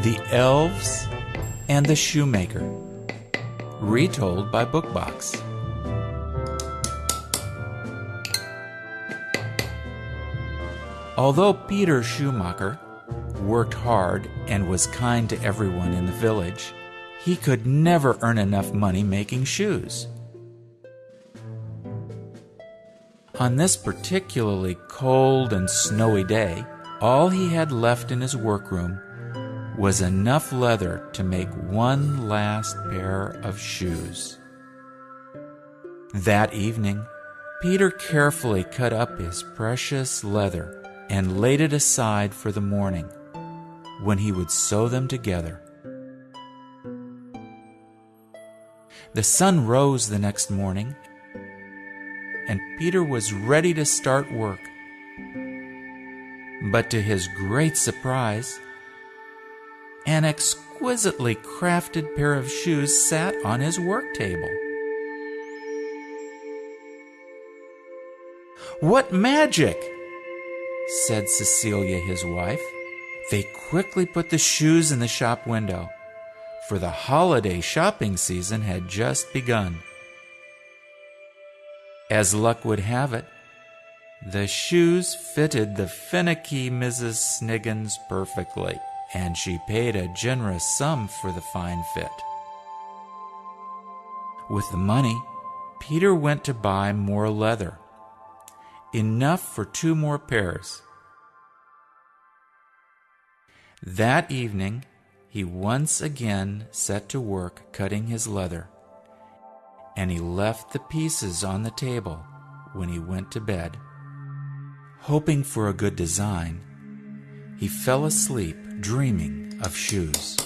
The Elves and the Shoemaker, retold by Bookbox. Although Peter Shoemaker worked hard and was kind to everyone in the village, he could never earn enough money making shoes. On this particularly cold and snowy day, all he had left in his workroom was enough leather to make one last pair of shoes. That evening, Peter carefully cut up his precious leather and laid it aside for the morning, when he would sew them together. The sun rose the next morning, and Peter was ready to start work. But to his great surprise, an exquisitely crafted pair of shoes sat on his work table. "What magic!" said Cecilia, his wife. They quickly put the shoes in the shop window, for the holiday shopping season had just begun. As luck would have it, the shoes fitted the finicky Mrs. Sniggins perfectly, and she paid a generous sum for the fine fit. With the money, Peter went to buy more leather, enough for 2 more pairs. That evening, he once again set to work cutting his leather, and he left the pieces on the table when he went to bed. Hoping for a good design, he fell asleep dreaming of shoes.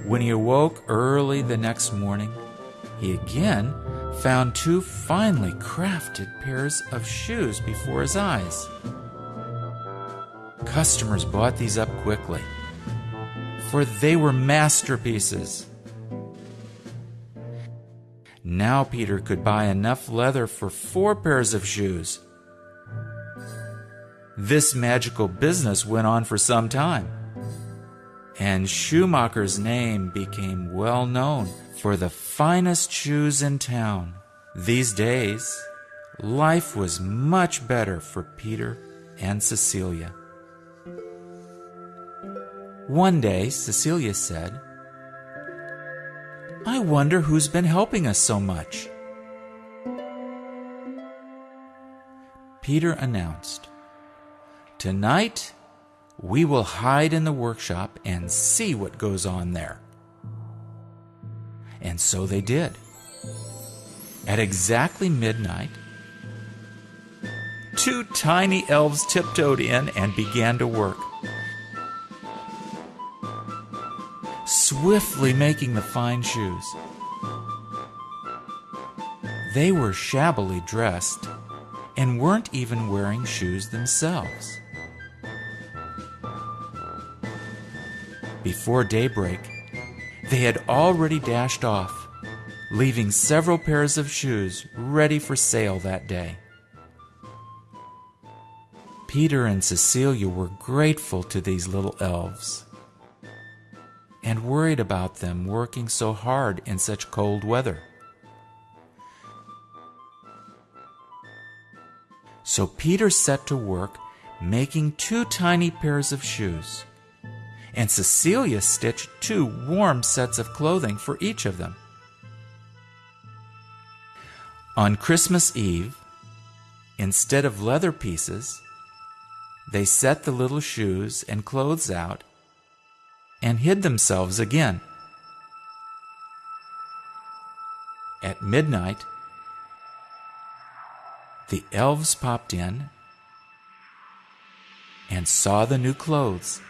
When he awoke early the next morning, he again found 2 finely crafted pairs of shoes before his eyes. Customers bought these up quickly, for they were masterpieces. Now Peter could buy enough leather for 4 pairs of shoes. This magical business went on for some time, and Shoemaker's name became well known for the finest shoes in town. These days, life was much better for Peter and Cecilia. One day, Cecilia said, "I wonder who's been helping us so much." Peter announced, "Tonight, we will hide in the workshop and see what goes on there." And so they did. At exactly midnight, 2 tiny elves tiptoed in and began to work, swiftly making the fine shoes. They were shabbily dressed and weren't even wearing shoes themselves. Before daybreak, they had already dashed off, leaving several pairs of shoes ready for sale that day. Peter and Cecilia were grateful to these little elves and worried about them working so hard in such cold weather. So Peter set to work making 2 tiny pairs of shoes, and Cecilia stitched 2 warm sets of clothing for each of them. On Christmas Eve, instead of leather pieces, they set the little shoes and clothes out and hid themselves again. At midnight, the elves popped in and saw the new clothes.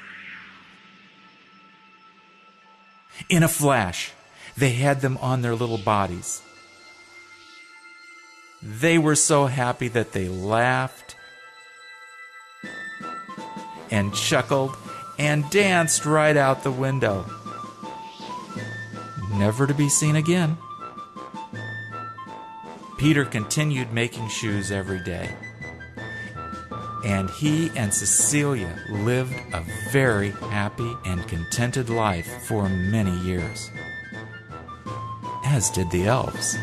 In a flash, they had them on their little bodies. They were so happy that they laughed and chuckled and danced right out the window. never to be seen again. Peter continued making shoes every day, and he and Cecilia lived a very happy and contented life for many years, as did the elves.